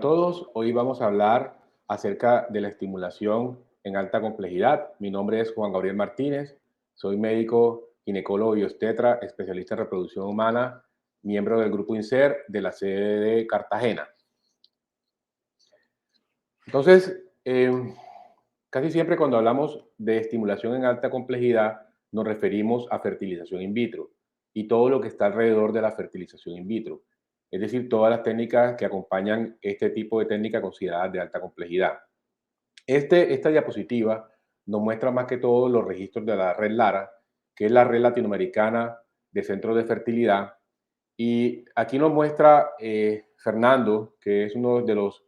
Hola a todos, hoy vamos a hablar acerca de la estimulación en alta complejidad. Mi nombre es Juan Gabriel Martínez, soy médico, ginecólogo y obstetra, especialista en reproducción humana, miembro del grupo INSER de la sede de Cartagena. Entonces, casi siempre cuando hablamos de estimulación en alta complejidad nos referimos a fertilización in vitro y todo lo que está alrededor de la fertilización in vitro, es decir, todas las técnicas que acompañan este tipo de técnica considerada de alta complejidad. Esta diapositiva nos muestra más que todo los registros de la red LARA, que es la red latinoamericana de centros de fertilidad. Y aquí nos muestra Fernando, que es uno de los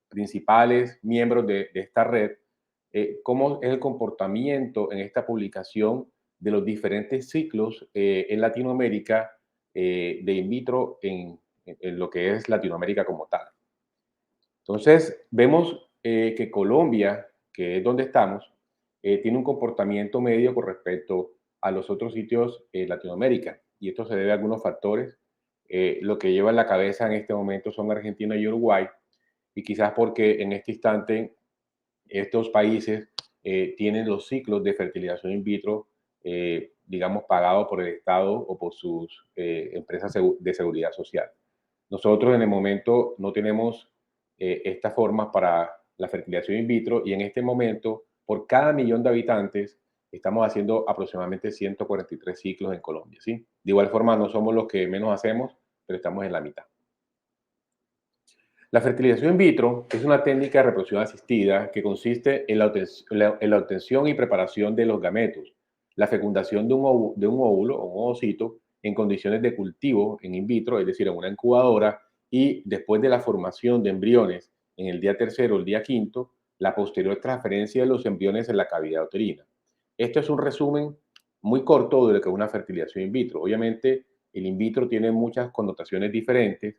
principales miembros de esta red, cómo es el comportamiento en esta publicación de los diferentes ciclos en Latinoamérica de in vitro en lo que es Latinoamérica como tal. Entonces, vemos que Colombia, que es donde estamos, tiene un comportamiento medio con respecto a los otros sitios en Latinoamérica. Y esto se debe a algunos factores. Lo que lleva en la cabeza en este momento son Argentina y Uruguay. Y quizás porque en este instante estos países tienen los ciclos de fertilización in vitro, digamos, pagados por el Estado o por sus empresas de seguridad social. Nosotros en el momento no tenemos estas formas para la fertilización in vitro y en este momento, por cada millón de habitantes, estamos haciendo aproximadamente 143 ciclos en Colombia, ¿sí? De igual forma, no somos los que menos hacemos, pero estamos en la mitad. La fertilización in vitro es una técnica de reproducción asistida que consiste en la obtención y preparación de los gametos, la fecundación de un óvulo o un ovocito en condiciones de cultivo en in vitro, es decir, en una incubadora, y después de la formación de embriones en el día tercero o el día quinto, la posterior transferencia de los embriones en la cavidad uterina. Esto es un resumen muy corto de lo que es una fertilización in vitro. Obviamente, el in vitro tiene muchas connotaciones diferentes,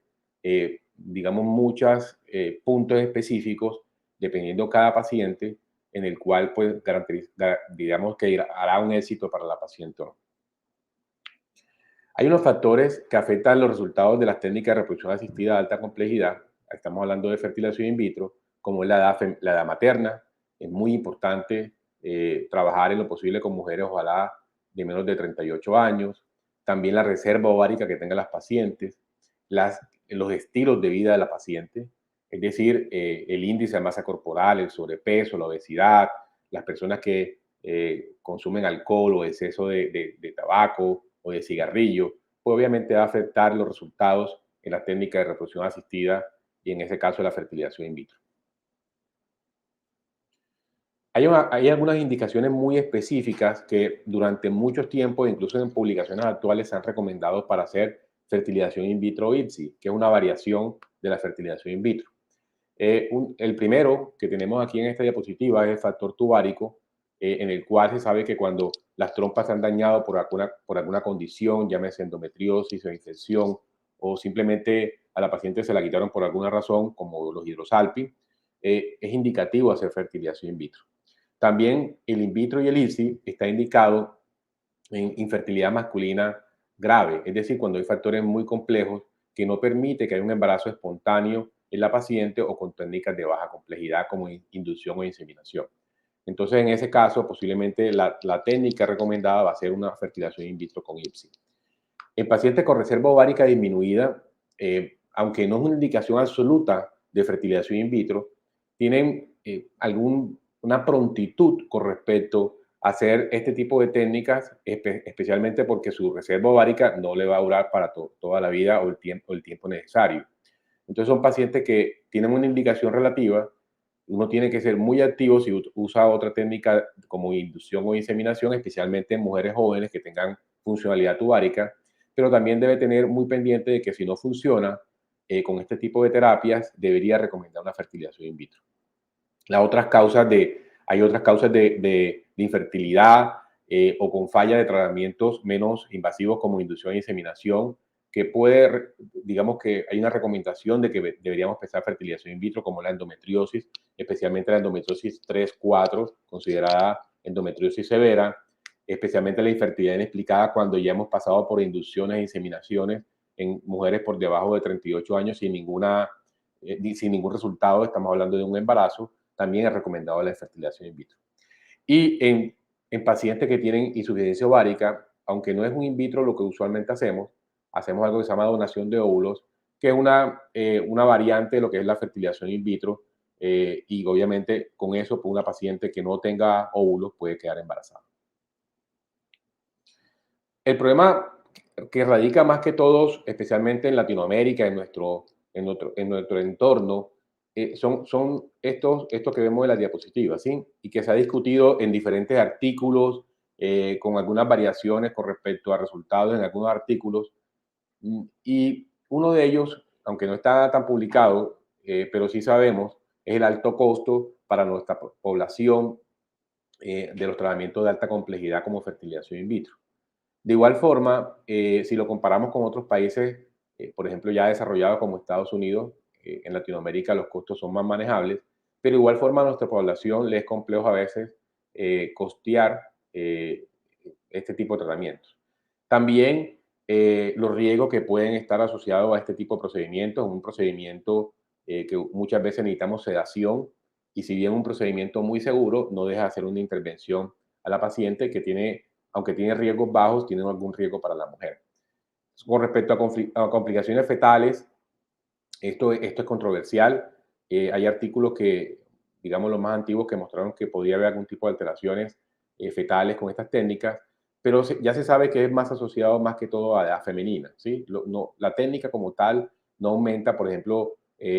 digamos, muchos puntos específicos, dependiendo cada paciente, en el cual, pues, digamos que hará un éxito para la paciente o no. Hay unos factores que afectan los resultados de las técnicas de reproducción asistida de alta complejidad. Estamos hablando de fertilización in vitro, como es la edad materna. Es muy importante trabajar en lo posible con mujeres, ojalá de menos de 38 años. También la reserva ovárica que tengan las pacientes, los estilos de vida de la paciente, es decir, el índice de masa corporal, el sobrepeso, la obesidad, las personas que consumen alcohol o exceso de tabaco o de cigarrillo, pues obviamente va a afectar los resultados en la técnica de reproducción asistida y en ese caso la fertilización in vitro. Hay algunas indicaciones muy específicas que durante muchos tiempos, incluso en publicaciones actuales, se han recomendado para hacer fertilización in vitro IPSI, que es una variación de la fertilización in vitro. El primero que tenemos aquí en esta diapositiva es el factor tubárico, en el cual se sabe que cuando las trompas se han dañado por alguna condición, llámese endometriosis o infección, o simplemente a la paciente se la quitaron por alguna razón, como los hidrosalpin, es indicativo hacer fertilización in vitro. También el in vitro y el IPSI está indicado en infertilidad masculina grave, es decir, cuando hay factores muy complejos que no permite que haya un embarazo espontáneo en la paciente o con técnicas de baja complejidad como inducción o inseminación. Entonces, en ese caso, posiblemente la técnica recomendada va a ser una fertilización in vitro con IPSI. En pacientes con reserva ovárica disminuida, aunque no es una indicación absoluta de fertilización in vitro, tienen una prontitud con respecto a hacer este tipo de técnicas, especialmente porque su reserva ovárica no le va a durar para toda la vida o el tiempo necesario. Entonces son pacientes que tienen una indicación relativa, uno tiene que ser muy activo si usa otra técnica como inducción o inseminación, especialmente en mujeres jóvenes que tengan funcionalidad tubárica, pero también debe tener muy pendiente de que si no funciona con este tipo de terapias, debería recomendar una fertilización in vitro. Hay otras causas de infertilidad o con falla de tratamientos menos invasivos como inducción e inseminación, que digamos que hay una recomendación de que deberíamos empezar fertilización in vitro, como la endometriosis, especialmente la endometriosis 3-4, considerada endometriosis severa, especialmente la infertilidad inexplicada cuando ya hemos pasado por inducciones e inseminaciones en mujeres por debajo de 38 años sin ninguna sin ningún resultado, estamos hablando de un embarazo, también es recomendado la fertilización in vitro. Y en pacientes que tienen insuficiencia ovárica, aunque no es un in vitro lo que usualmente hacemos algo que se llama donación de óvulos, que es una variante de lo que es la fertilización in vitro, y obviamente con eso, pues una paciente que no tenga óvulos puede quedar embarazada. El problema que radica más que todos, especialmente en Latinoamérica, en nuestro entorno, son estos que vemos en las diapositivas, ¿sí? Y que se ha discutido en diferentes artículos, con algunas variaciones con respecto a resultados en algunos artículos. Y uno de ellos, aunque no está tan publicado, pero sí sabemos, es el alto costo para nuestra población, de los tratamientos de alta complejidad como fertilización in vitro. De igual forma, si lo comparamos con otros países, por ejemplo, ya desarrollados como Estados Unidos, en Latinoamérica los costos son más manejables, pero de igual forma a nuestra población le es complejo a veces costear este tipo de tratamientos. También los riesgos que pueden estar asociados a este tipo de procedimientos, un procedimiento que muchas veces necesitamos sedación, y si bien un procedimiento muy seguro, no deja de hacer una intervención a la paciente que tiene, aunque tiene riesgos bajos, tiene algún riesgo para la mujer. Con respecto a complicaciones fetales, esto es controversial. Hay artículos que, digamos, los más antiguos, que mostraron que podría haber algún tipo de alteraciones fetales con estas técnicas, pero ya se sabe que es más asociado más que todo a edad femenina, ¿sí? La técnica como tal no aumenta, por ejemplo,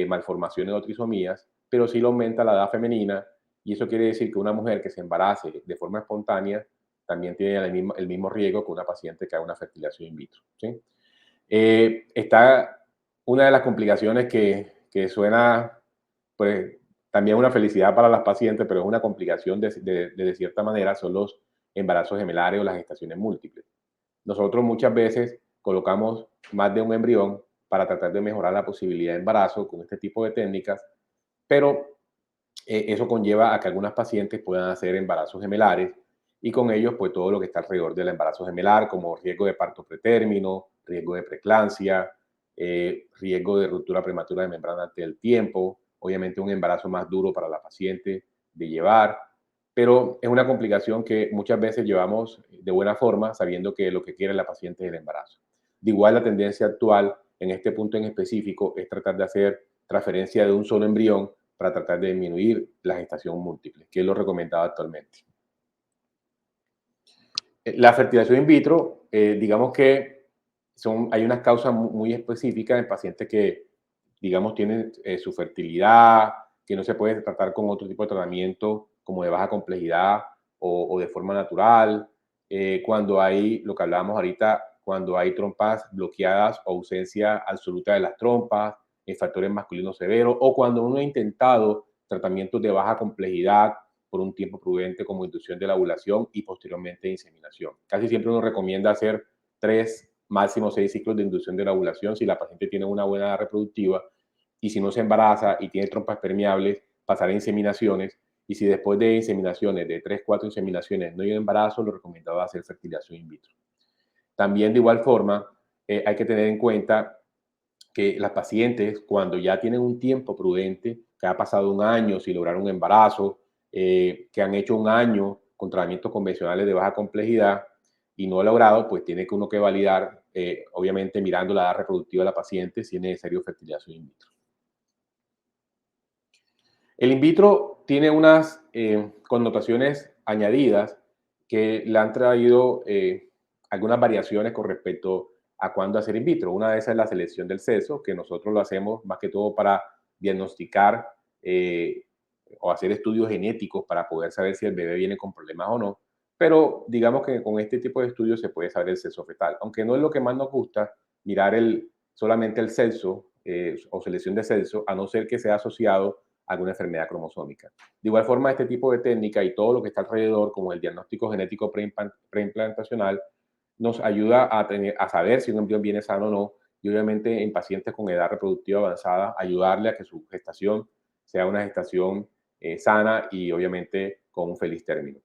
malformaciones o trisomías, pero sí lo aumenta la edad femenina, y eso quiere decir que una mujer que se embarace de forma espontánea también tiene el mismo riesgo que una paciente que haga una fertilización in vitro, ¿sí? Está una de las complicaciones que suena, pues, también una felicidad para las pacientes, pero es una complicación de cierta manera, son los embarazos gemelares o las gestaciones múltiples. Nosotros muchas veces colocamos más de un embrión para tratar de mejorar la posibilidad de embarazo con este tipo de técnicas, pero eso conlleva a que algunas pacientes puedan hacer embarazos gemelares, y con ellos, pues, todo lo que está alrededor del embarazo gemelar, como riesgo de parto pretérmino, riesgo de preeclampsia, riesgo de ruptura prematura de membrana antes del tiempo, obviamente un embarazo más duro para la paciente de llevar, pero es una complicación que muchas veces llevamos de buena forma, sabiendo que lo que quiere la paciente es el embarazo. De igual, la tendencia actual en este punto en específico es tratar de hacer transferencia de un solo embrión para tratar de disminuir la gestación múltiple, que es lo recomendado actualmente. La fertilización in vitro, digamos que hay unas causas muy específicas en pacientes que, digamos, tienen su fertilidad, que no se puede tratar con otro tipo de tratamiento como de baja complejidad o de forma natural, cuando hay, lo que hablábamos ahorita, cuando hay trompas bloqueadas o ausencia absoluta de las trompas, en factores masculinos severos, o cuando uno ha intentado tratamientos de baja complejidad por un tiempo prudente, como inducción de la ovulación y posteriormente inseminación. Casi siempre uno recomienda hacer 3, máximo 6 ciclos de inducción de la ovulación si la paciente tiene una buena edad reproductiva, y si no se embaraza y tiene trompas permeables, pasar a inseminaciones, y si después de inseminaciones, de 3, 4 inseminaciones, no hay un embarazo, lo recomendado es hacer fertilización in vitro. También, de igual forma, hay que tener en cuenta que las pacientes, cuando ya tienen un tiempo prudente, que ha pasado un año sin lograr un embarazo, que han hecho un año con tratamientos convencionales de baja complejidad y no ha logrado, pues tiene que uno que validar, obviamente mirando la edad reproductiva de la paciente, si es necesario fertilización in vitro. El in vitro tiene unas connotaciones añadidas que le han traído algunas variaciones con respecto a cuándo hacer in vitro. Una de esas es la selección del sexo, que nosotros lo hacemos más que todo para diagnosticar o hacer estudios genéticos para poder saber si el bebé viene con problemas o no. Pero digamos que con este tipo de estudios se puede saber el sexo fetal, aunque no es lo que más nos gusta mirar solamente el sexo, o selección de sexo, a no ser que sea asociado a alguna enfermedad cromosómica. De igual forma, este tipo de técnica y todo lo que está alrededor, como el diagnóstico genético preimplantacional, nos ayuda a saber si un embrión viene sano o no, y obviamente en pacientes con edad reproductiva avanzada, ayudarle a que su gestación sea una gestación sana y obviamente con un feliz término.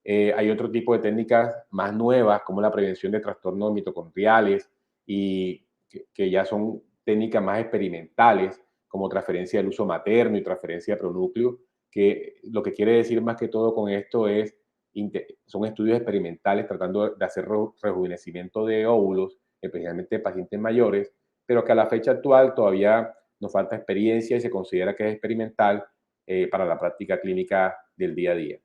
Hay otro tipo de técnicas más nuevas, como la prevención de trastornos mitocondriales, y que ya son técnicas más experimentales, como transferencia del uso materno y transferencia de pronúcleo, que lo que quiere decir más que todo con esto es, son estudios experimentales tratando de hacer rejuvenecimiento de óvulos, especialmente de pacientes mayores, pero que a la fecha actual todavía nos falta experiencia y se considera que es experimental para la práctica clínica del día a día.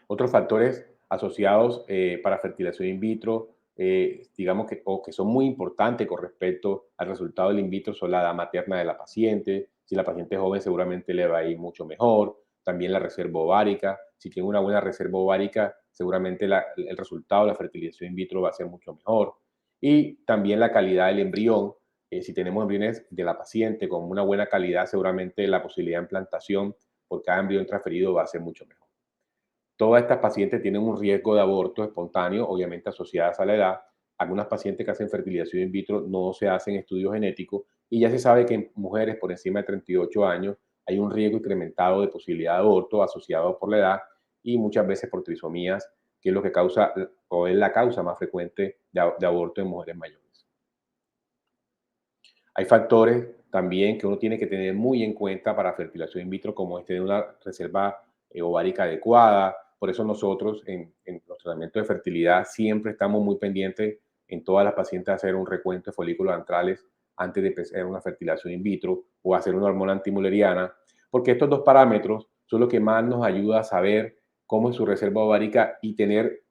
Otros factores asociados para fertilización in vitro, digamos que, o que son muy importantes con respecto al resultado del in vitro, son la edad materna de la paciente. Si la paciente es joven, seguramente le va a ir mucho mejor. También la reserva ovárica. Si tiene una buena reserva ovárica, seguramente el resultado de la fertilización in vitro va a ser mucho mejor. Y también la calidad del embrión. Si tenemos embriones de la paciente con una buena calidad, seguramente la posibilidad de implantación por cada embrión transferido va a ser mucho mejor. Todas estas pacientes tienen un riesgo de aborto espontáneo, obviamente asociadas a la edad. Algunas pacientes que hacen fertilización in vitro no se hacen estudios genéticos y ya se sabe que en mujeres por encima de 38 años hay un riesgo incrementado de posibilidad de aborto asociado por la edad y muchas veces por trisomías, que es lo que causa o es la causa más frecuente de aborto en mujeres mayores. Hay factores también que uno tiene que tener muy en cuenta para fertilización in vitro, como es tener una reserva ovárica adecuada. Por eso nosotros en los tratamientos de fertilidad siempre estamos muy pendientes en todas las pacientes hacer un recuento de folículos antrales antes de empezar una fertilización in vitro o hacer una hormona antimuleriana, porque estos dos parámetros son los que más nos ayudan a saber cómo es su reserva ovárica y tener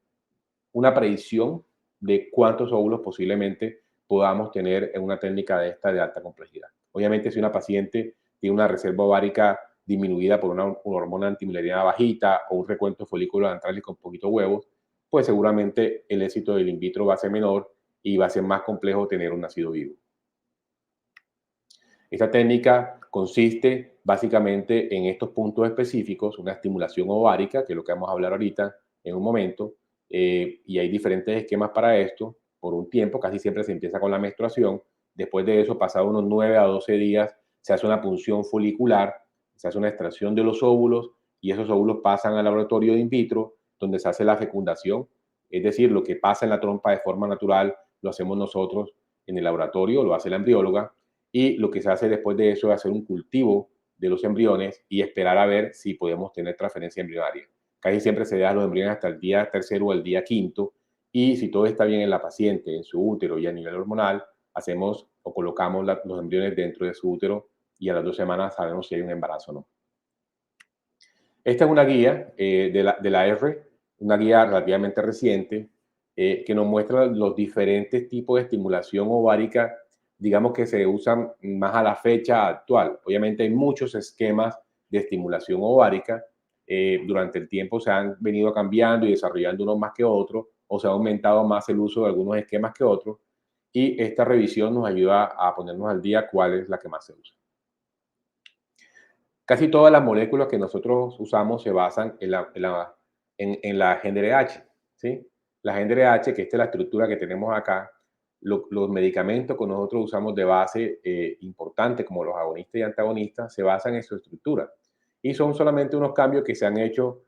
una predicción de cuántos óvulos posiblemente podamos tener en una técnica de esta de alta complejidad. Obviamente, si una paciente tiene una reserva ovárica disminuida por una hormona antimileriana bajita o un recuento de folículos antrales con poquitos huevos, pues seguramente el éxito del in vitro va a ser menor y va a ser más complejo tener un nacido vivo. Esta técnica consiste básicamente en estos puntos específicos, una estimulación ovárica, que es lo que vamos a hablar ahorita en un momento, y hay diferentes esquemas para esto. Por un tiempo, casi siempre se empieza con la menstruación. Después de eso, pasado unos 9 a 12 días, se hace una punción folicular, se hace una extracción de los óvulos y esos óvulos pasan al laboratorio de in vitro, donde se hace la fecundación. Es decir, lo que pasa en la trompa de forma natural lo hacemos nosotros en el laboratorio, lo hace la embrióloga, y lo que se hace después de eso es hacer un cultivo de los embriones y esperar a ver si podemos tener transferencia embrionaria. Casi siempre se dejan los embriones hasta el día tercero o el día quinto y si todo está bien en la paciente, en su útero y a nivel hormonal, hacemos o colocamos los embriones dentro de su útero y a las 2 semanas sabemos si hay un embarazo o no. Esta es una guía de la R, una guía relativamente reciente que nos muestra los diferentes tipos de estimulación ovárica, digamos que se usan más a la fecha actual. Obviamente hay muchos esquemas de estimulación ovárica. Durante el tiempo se han venido cambiando y desarrollando unos más que otros, o se ha aumentado más el uso de algunos esquemas que otros. Y esta revisión nos ayuda a ponernos al día cuál es la que más se usa. Casi todas las moléculas que nosotros usamos se basan en la GnRH, ¿sí? La GnRH, que esta es la estructura que tenemos acá, los medicamentos que nosotros usamos de base importante, como los agonistas y antagonistas, se basan en su estructura. Y son solamente unos cambios que se han hecho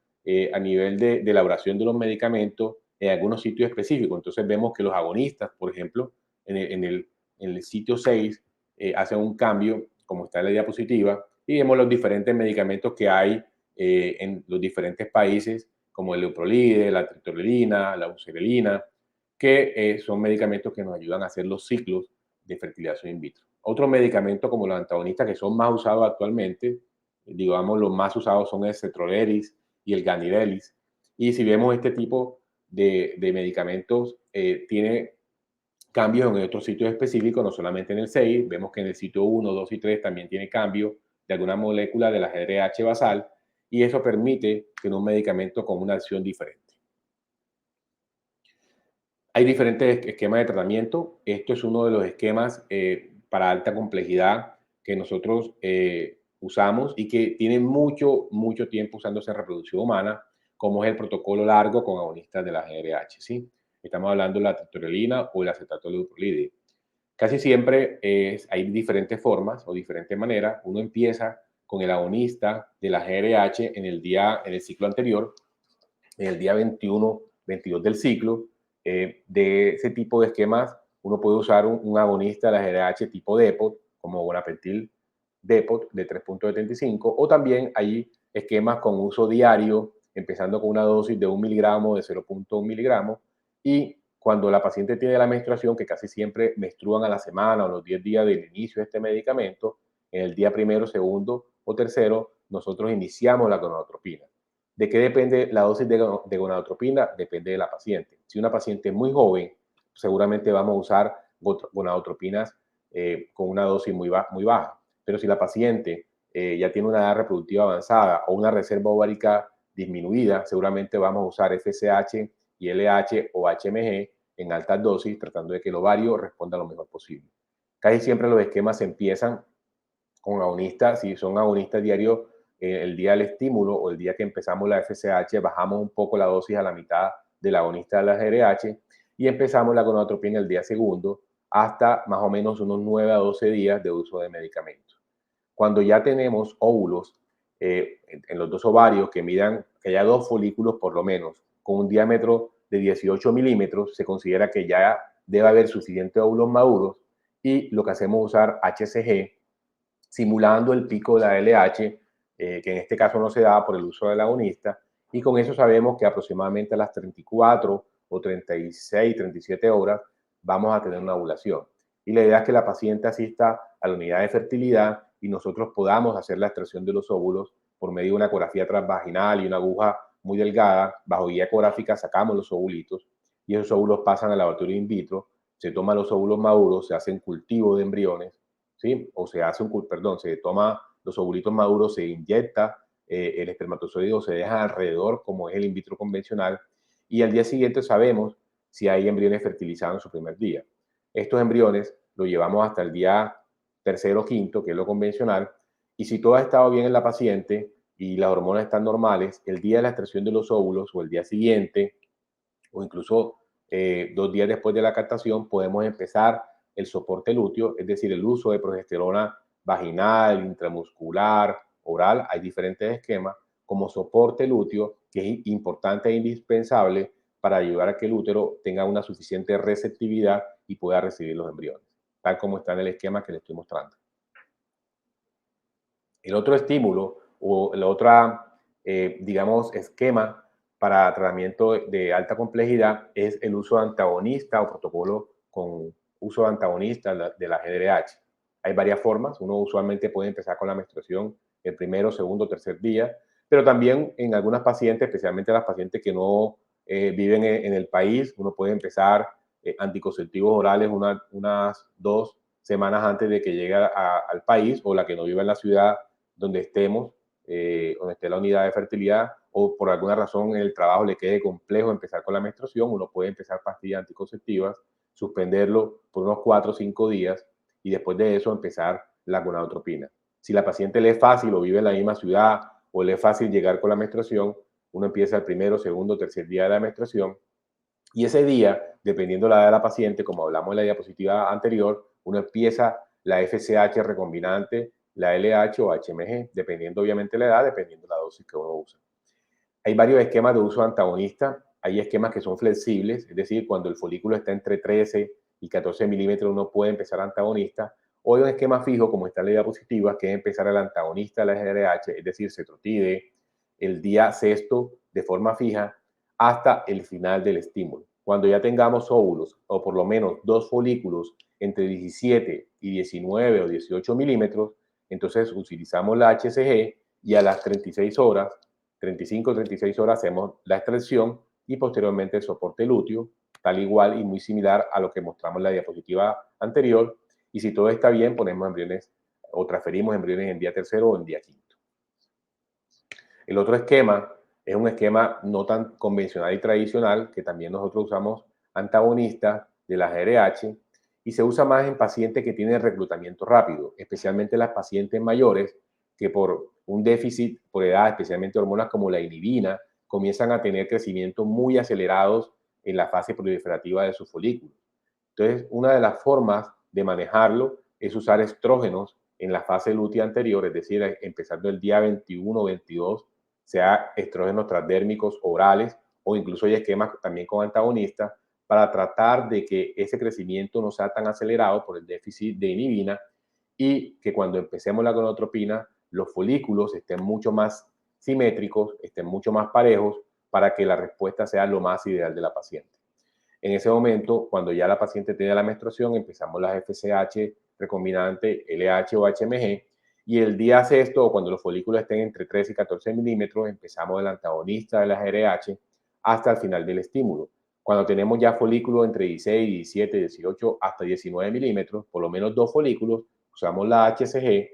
a nivel de elaboración de los medicamentos en algunos sitios específicos. Entonces vemos que los agonistas, por ejemplo, en el sitio 6, hacen un cambio, como está en la diapositiva, y vemos los diferentes medicamentos que hay en los diferentes países, como el leuprolide, la tritorelina, la userelina, que son medicamentos que nos ayudan a hacer los ciclos de fertilización in vitro. Otros medicamentos como los antagonistas que son más usados actualmente, digamos los más usados son el cetrodelis y el ganidelis. Y si vemos este tipo de medicamentos, tiene cambios en otros sitios específicos, no solamente en el 6, vemos que en el sitio 1, 2 y 3 también tiene cambio de alguna molécula de la GRH basal y eso permite tener un medicamento con una acción diferente. Hay diferentes esquemas de tratamiento. Esto es uno de los esquemas para alta complejidad que nosotros usamos y que tiene mucho tiempo usándose en reproducción humana, como es el protocolo largo con agonistas de la GRH, ¿sí? Estamos hablando de la tritorelina o el acetato leuprolide. Casi siempre hay diferentes formas o diferentes maneras. Uno empieza con el agonista de la GRH en el ciclo anterior, en el día 21, 22 del ciclo. De ese tipo de esquemas, uno puede usar un agonista de la GRH tipo depot, como Bonapentil Depot de 3,75, o también hay esquemas con uso diario, empezando con una dosis de 1 miligramo, de 0,1 miligramos, y cuando la paciente tiene la menstruación, que casi siempre menstruan a la semana o los 10 días del inicio de este medicamento, en el día primero, segundo o tercero, nosotros iniciamos la gonadotropina. ¿De qué depende la dosis de gonadotropina? Depende de la paciente. Si una paciente es muy joven, seguramente vamos a usar gonadotropinas con una dosis muy baja. Pero si la paciente ya tiene una edad reproductiva avanzada o una reserva ovárica disminuida, seguramente vamos a usar FSH y LH o HMG en altas dosis, tratando de que el ovario responda lo mejor posible. Casi siempre los esquemas empiezan con agonistas, si son agonistas diarios, el día del estímulo o el día que empezamos la FSH, bajamos un poco la dosis a la mitad del agonista de la GRH y empezamos la gonadotropina el día segundo hasta más o menos unos 9 a 12 días de uso de medicamentos. Cuando ya tenemos óvulos en los dos ovarios que midan, que haya dos folículos por lo menos, con un diámetro de 18 milímetros, se considera que ya debe haber suficientes óvulos maduros y lo que hacemos es usar HCG, simulando el pico de la LH, que en este caso no se da por el uso del agonista, y con eso sabemos que aproximadamente a las 34 o 36, 37 horas vamos a tener una ovulación. Y la idea es que la paciente asista a la unidad de fertilidad y nosotros podamos hacer la extracción de los óvulos por medio de una ecografía transvaginal y una aguja muy delgada. Bajo guía ecográfica sacamos los ovulitos y esos óvulos pasan al laboratorio in vitro, se toman los óvulos maduros, se hace un cultivo de embriones, ¿sí? O se hace se toma los ovulitos maduros, se inyecta el espermatozoide o se deja alrededor, como es el in vitro convencional, y al día siguiente sabemos si hay embriones fertilizados en su primer día. Estos embriones los llevamos hasta el día tercero o quinto, que es lo convencional, y si todo ha estado bien en la paciente y las hormonas están normales, el día de la extracción de los óvulos o el día siguiente, o incluso 2 días después de la captación, podemos empezar el soporte lúteo, es decir, el uso de progesterona vaginal, intramuscular, oral. Hay diferentes esquemas como soporte lúteo, que es importante e indispensable para ayudar a que el útero tenga una suficiente receptividad y pueda recibir los embriones, tal como está en el esquema que les estoy mostrando. El otro estímulo o la otra, digamos, esquema para tratamiento de alta complejidad es el uso de antagonista o protocolo con uso de antagonista de la GDRH. Hay varias formas. Uno usualmente puede empezar con la menstruación el primero, segundo, tercer día, pero también en algunas pacientes, especialmente las pacientes que no viven en el país, uno puede empezar anticonceptivos orales unas 2 semanas antes de que llegue al país, o la que no viva en la ciudad donde estemos, donde esté la unidad de fertilidad, o por alguna razón en el trabajo le quede complejo empezar con la menstruación, uno puede empezar pastillas anticonceptivas, suspenderlo por unos 4 o 5 días y después de eso empezar la gonadotropina. Si la paciente le es fácil o vive en la misma ciudad o le es fácil llegar con la menstruación, uno empieza el primero, segundo, tercer día de la menstruación y ese día, dependiendo de la edad de la paciente, como hablamos en la diapositiva anterior, uno empieza la FSH recombinante, la LH o HMG, dependiendo obviamente la edad, dependiendo la dosis que uno usa. Hay varios esquemas de uso antagonista. Hay esquemas que son flexibles, es decir, cuando el folículo está entre 13 y 14 milímetros, uno puede empezar antagonista. O hay un esquema fijo, como está en la diapositiva, que es empezar el antagonista de la GRH, es decir, cetrotide, el día sexto de forma fija hasta el final del estímulo. Cuando ya tengamos óvulos o por lo menos 2 folículos entre 17 y 19 o 18 milímetros, entonces utilizamos la HCG y a las 36 horas 35 o 36 horas hacemos la extracción y posteriormente el soporte lúteo, tal igual y muy similar a lo que mostramos en la diapositiva anterior. Y si todo está bien, ponemos embriones o transferimos embriones en día tercero o en día quinto. El otro esquema es un esquema no tan convencional y tradicional, que también nosotros usamos antagonistas de la GRH y se usa más en pacientes que tienen reclutamiento rápido, especialmente las pacientes mayores que por un déficit por edad, especialmente hormonas como la inhibina, comienzan a tener crecimientos muy acelerados en la fase proliferativa de sus folículos. Entonces, una de las formas de manejarlo es usar estrógenos en la fase lútea anterior, es decir, empezando el día 21 o 22, sea estrógenos transdérmicos orales o incluso hay esquemas también con antagonistas para tratar de que ese crecimiento no sea tan acelerado por el déficit de inhibina y que cuando empecemos la gonadotropina, los folículos estén mucho más simétricos, estén mucho más parejos para que la respuesta sea lo más ideal de la paciente. En ese momento, cuando ya la paciente tiene la menstruación, empezamos las FSH recombinante, LH o HMG, y el día sexto, o cuando los folículos estén entre 13 y 14 milímetros, empezamos el antagonista de las RH hasta el final del estímulo. Cuando tenemos ya folículos entre 16, 17, 18 hasta 19 milímetros, por lo menos dos folículos, usamos la HCG,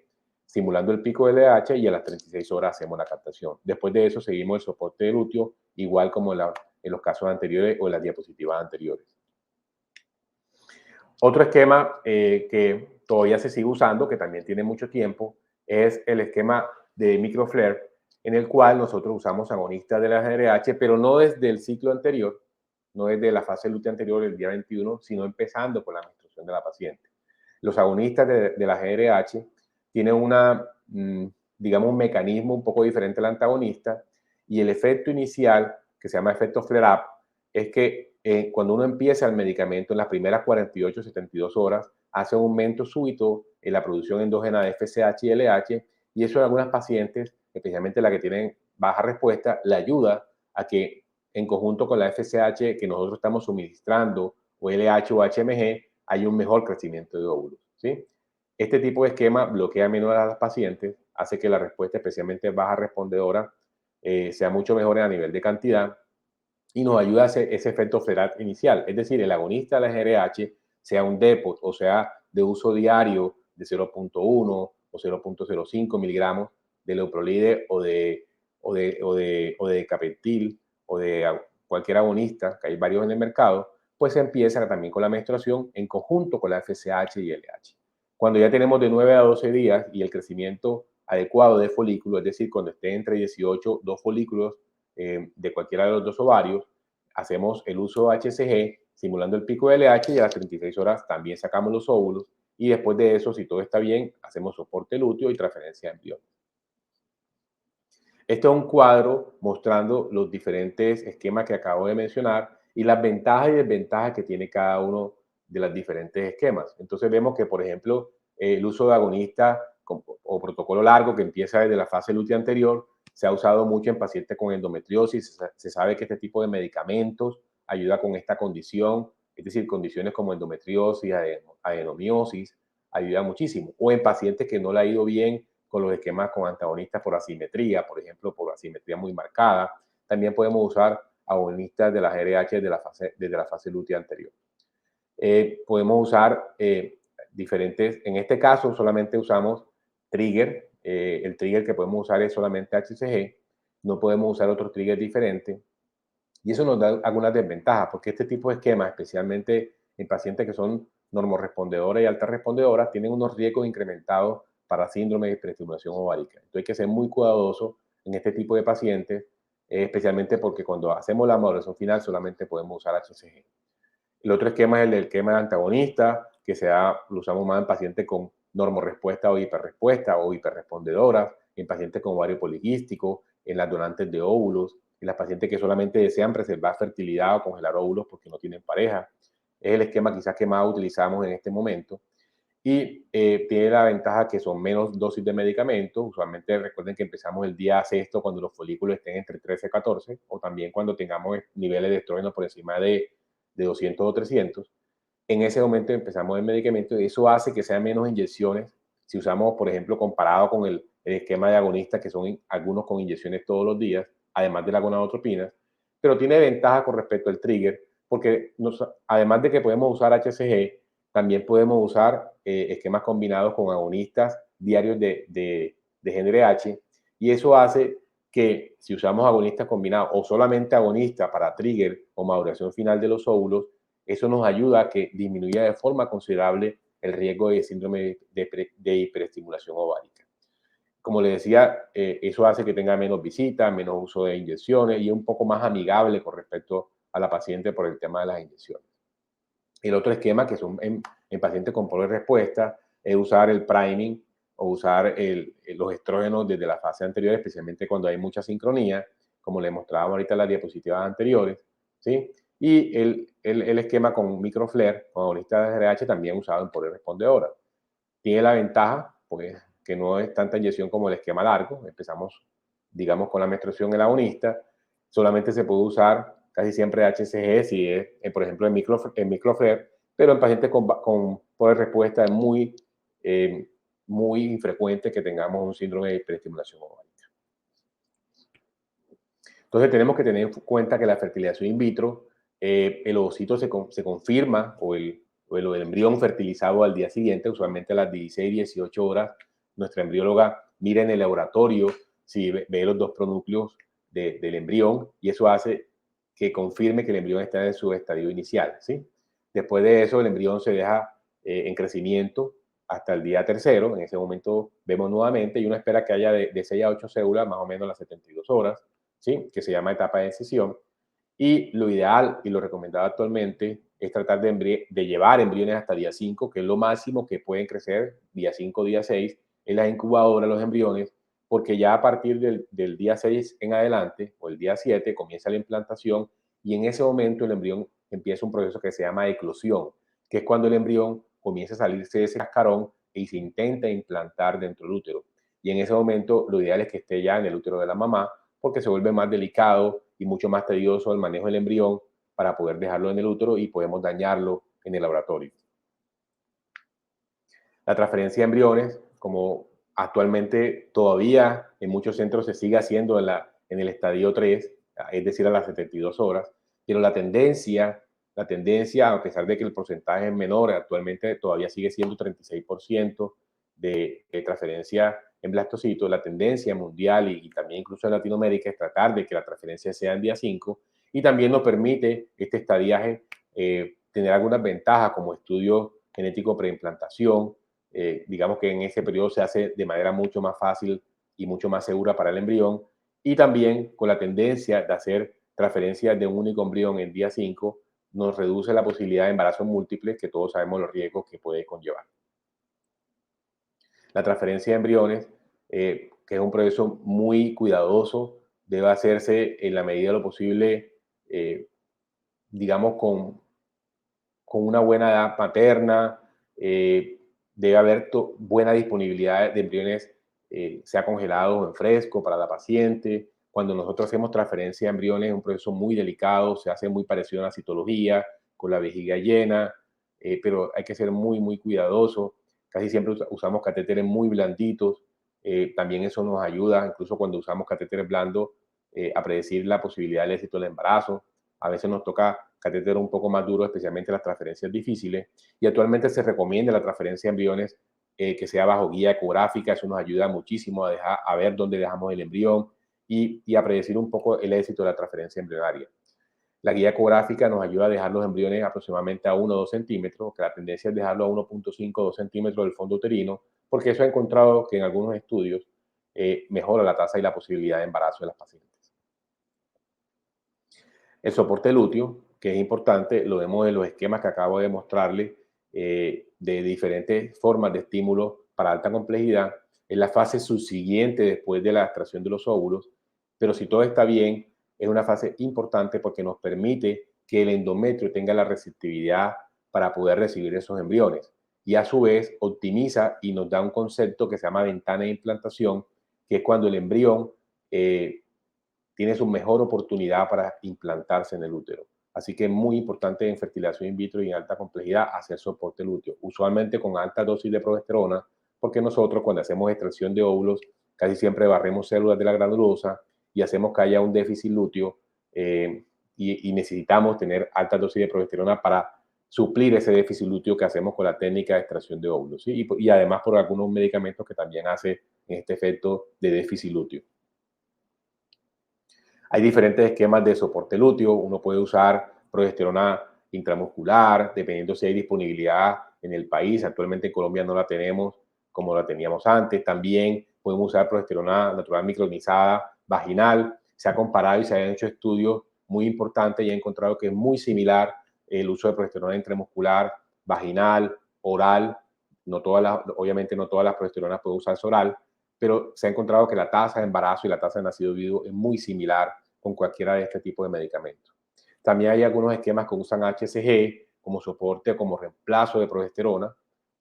simulando el pico de LH, y a las 36 horas hacemos la captación. Después de eso seguimos el soporte de lúteo, igual como en los casos anteriores o en las diapositivas anteriores. Otro esquema que todavía se sigue usando, que también tiene mucho tiempo, es el esquema de microflare, en el cual nosotros usamos agonistas de la GRH, pero no desde el ciclo anterior, no desde la fase lútea anterior, el día 21, sino empezando con la menstruación de la paciente. Los agonistas de la GRH tienen digamos, un mecanismo un poco diferente al antagonista, y el efecto inicial, que se llama efecto flare-up, es que cuando uno empieza el medicamento en las primeras 48, 72 horas, hace un aumento súbito en la producción endógena de FSH y LH, y eso en algunas pacientes, especialmente las que tienen baja respuesta, le ayuda a que en conjunto con la FSH que nosotros estamos suministrando, o LH o HMG, hay un mejor crecimiento de óvulos, ¿sí? Este tipo de esquema bloquea menos a las pacientes, hace que la respuesta, especialmente baja respondedora, sea mucho mejor a nivel de cantidad, y nos ayuda a hacer ese efecto FLAR inicial. Es decir, el agonista de la GRH, sea un depot o sea de uso diario de 0.1 o 0.05 miligramos de leuprolide o de capentil o de cualquier agonista, que hay varios en el mercado, pues se empieza también con la menstruación en conjunto con la FSH y LH. Cuando ya tenemos de 9 a 12 días y el crecimiento adecuado de folículos, es decir, cuando esté entre 18, dos folículos de cualquiera de los dos ovarios, hacemos el uso de HCG simulando el pico de LH, y a las 36 horas también sacamos los óvulos, y después de eso, si todo está bien, hacemos soporte lúteo y transferencia de embriones. Este es un cuadro mostrando los diferentes esquemas que acabo de mencionar y las ventajas y desventajas que tiene cada uno de los diferentes esquemas. Entonces vemos que, por ejemplo, el uso de agonista o protocolo largo, que empieza desde la fase lútea anterior, se ha usado mucho en pacientes con endometriosis. Se sabe que este tipo de medicamentos ayuda con esta condición, es decir, condiciones como endometriosis, adenomiosis, ayuda muchísimo. O en pacientes que no le ha ido bien con los esquemas con antagonistas por asimetría, por ejemplo, por asimetría muy marcada. También podemos usar agonistas de las GRH desde la fase lútea anterior. Podemos usar diferentes, en este caso solamente usamos trigger. El trigger que podemos usar es solamente HCG, no podemos usar otros triggers diferentes, y eso nos da algunas desventajas, porque este tipo de esquemas, especialmente en pacientes que son normorrespondedoras y altas respondedoras, tienen unos riesgos incrementados para síndrome de hiperestimulación ovárica. Entonces hay que ser muy cuidadoso en este tipo de pacientes, especialmente porque cuando hacemos la maduración final solamente podemos usar HCG. El otro esquema es el del esquema de antagonista, que lo usamos más en pacientes con normorrespuesta o hiperrespondedoras, en pacientes con ovario poliquístico, en las donantes de óvulos, en las pacientes que solamente desean preservar fertilidad o congelar óvulos porque no tienen pareja. Es el esquema quizás que más utilizamos en este momento, y tiene la ventaja que son menos dosis de medicamentos. Usualmente recuerden que empezamos el día sexto cuando los folículos estén entre 13 y 14, o también cuando tengamos niveles de estrógeno por encima de 200 o 300. En ese momento empezamos el medicamento, y eso hace que sean menos inyecciones. Si usamos, por ejemplo, comparado con el esquema de agonistas, que son algunos con inyecciones todos los días, además de la gonadotropina, pero tiene ventaja con respecto al trigger, porque además de que podemos usar HCG, también podemos usar esquemas combinados con agonistas diarios de GnRH, y eso hace que si usamos agonistas combinados o solamente agonistas para trigger o maduración final de los óvulos, eso nos ayuda a que disminuya de forma considerable el riesgo de síndrome de hiperestimulación ovárica. Como les decía, eso hace que tenga menos visitas, menos uso de inyecciones, y es un poco más amigable con respecto a la paciente por el tema de las inyecciones. El otro esquema, que son en pacientes con pobre respuesta, es usar el priming o usar los estrógenos desde la fase anterior, especialmente cuando hay mucha sincronía, como le mostrábamos ahorita en las diapositivas anteriores, ¿sí? Y el esquema con microflare, con agonista de RH, también usado en pobre respondedora. Tiene la ventaja, pues, que no es tanta inyección como el esquema largo. Empezamos, digamos, con la menstruación en la agonista. Solamente se puede usar casi siempre HCG, si es, por ejemplo, en Miclofre, pero en pacientes con poder respuesta es muy infrecuente que tengamos un síndrome de hiperestimulación ovárica. Entonces tenemos que tener en cuenta que la fertilización in vitro, el ovocito se confirma o el embrión fertilizado al día siguiente, usualmente a las 16, 18 horas, nuestra embrióloga mira en el laboratorio si ve los dos pronúcleos del embrión y eso hace que confirme que el embrión está en su estadio inicial, ¿sí? Después de eso, el embrión se deja en crecimiento hasta el día tercero. En ese momento vemos nuevamente y uno espera que haya de 6 a 8 células, más o menos a las 72 horas, ¿sí? Que se llama etapa de decisión. Y lo ideal y lo recomendado actualmente es tratar de llevar embriones hasta día 5, que es lo máximo que pueden crecer, día 5, día 6, en las incubadoras los embriones, porque ya a partir del día 6 en adelante, o el día 7, comienza la implantación y en ese momento el embrión empieza un proceso que se llama eclosión, que es cuando el embrión comienza a salirse de ese cascarón y se intenta implantar dentro del útero. Y en ese momento lo ideal es que esté ya en el útero de la mamá, porque se vuelve más delicado y mucho más tedioso el manejo del embrión para poder dejarlo en el útero y podemos dañarlo en el laboratorio. La transferencia de embriones, como actualmente todavía en muchos centros se sigue haciendo en el estadio 3, es decir, a las 72 horas, pero la tendencia, a pesar de que el porcentaje es menor, actualmente todavía sigue siendo 36% de transferencia en blastocitos, la tendencia mundial y también incluso en Latinoamérica es tratar de que la transferencia sea en día 5 y también nos permite este estadiaje tener algunas ventajas como estudio genético preimplantación. Digamos que en ese periodo se hace de manera mucho más fácil y mucho más segura para el embrión y también con la tendencia de hacer transferencias de un único embrión en día 5 nos reduce la posibilidad de embarazos múltiples que todos sabemos los riesgos que puede conllevar. La transferencia de embriones, que es un proceso muy cuidadoso, debe hacerse en la medida de lo posible, digamos, con una buena edad materna, debe haber buena disponibilidad de embriones, sea congelados o en fresco para la paciente. Cuando nosotros hacemos transferencia de embriones es un proceso muy delicado, se hace muy parecido a la citología, con la vejiga llena, pero hay que ser muy, muy cuidadoso. Casi siempre usamos catéteres muy blanditos. También eso nos ayuda, incluso cuando usamos catéteres blandos, a predecir la posibilidad del éxito del embarazo. A veces nos toca catéter un poco más duro, especialmente las transferencias difíciles. Y actualmente se recomienda la transferencia de embriones que sea bajo guía ecográfica. Eso nos ayuda muchísimo a ver dónde dejamos el embrión y a predecir un poco el éxito de la transferencia embrionaria. La guía ecográfica nos ayuda a dejar los embriones aproximadamente a 1 o 2 centímetros, que la tendencia es dejarlo a 1.5 o 2 centímetros del fondo uterino, porque eso ha encontrado que en algunos estudios mejora la tasa y la posibilidad de embarazo de las pacientes. El soporte lúteo, que es importante, lo vemos en los esquemas que acabo de mostrarles de diferentes formas de estímulo para alta complejidad. Es la fase subsiguiente después de la extracción de los óvulos, pero si todo está bien, es una fase importante porque nos permite que el endometrio tenga la receptividad para poder recibir esos embriones y a su vez optimiza y nos da un concepto que se llama ventana de implantación, que es cuando el embrión tiene su mejor oportunidad para implantarse en el útero. Así que es muy importante en fertilización in vitro y en alta complejidad hacer soporte lúteo, usualmente con alta dosis de progesterona, porque nosotros cuando hacemos extracción de óvulos casi siempre barremos células de la granulosa y hacemos que haya un déficit lúteo y necesitamos tener alta dosis de progesterona para suplir ese déficit lúteo que hacemos con la técnica de extracción de óvulos, ¿sí? y además por algunos medicamentos que también hace este efecto de déficit lúteo. Hay diferentes esquemas de soporte lúteo. Uno puede usar progesterona intramuscular, dependiendo si hay disponibilidad en el país. Actualmente en Colombia no la tenemos como la teníamos antes. También podemos usar progesterona natural micronizada vaginal. Se ha comparado y se han hecho estudios muy importantes y ha encontrado que es muy similar el uso de progesterona intramuscular, vaginal, oral. Obviamente no todas las progesteronas pueden usarse oral, pero se ha encontrado que la tasa de embarazo y la tasa de nacido vivo es muy similar con cualquiera de este tipo de medicamentos. También hay algunos esquemas que usan HCG como soporte o como reemplazo de progesterona,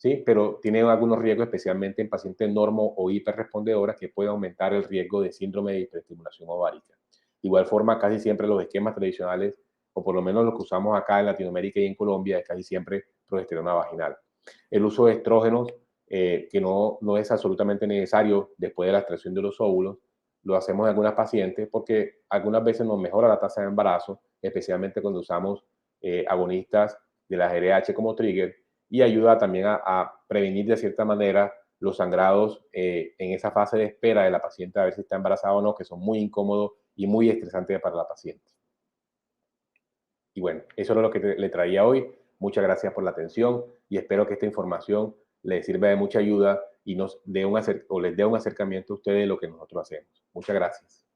¿sí? Pero tiene algunos riesgos, especialmente en pacientes normo o hiperrespondedoras, que puede aumentar el riesgo de síndrome de hiperestimulación ovárica. De igual forma, casi siempre los esquemas tradicionales, o por lo menos los que usamos acá en Latinoamérica y en Colombia, es casi siempre progesterona vaginal. El uso de estrógenos, que no es absolutamente necesario después de la extracción de los óvulos, lo hacemos en algunas pacientes porque algunas veces nos mejora la tasa de embarazo, especialmente cuando usamos agonistas de la GRH como trigger, y ayuda también a prevenir de cierta manera los sangrados en esa fase de espera de la paciente a ver si está embarazada o no, que son muy incómodos y muy estresantes para la paciente. Y bueno, eso es lo que le traía hoy. Muchas gracias por la atención y espero que esta información les sirva de mucha ayuda y nos dé o les dé un acercamiento a ustedes de lo que nosotros hacemos. Muchas gracias.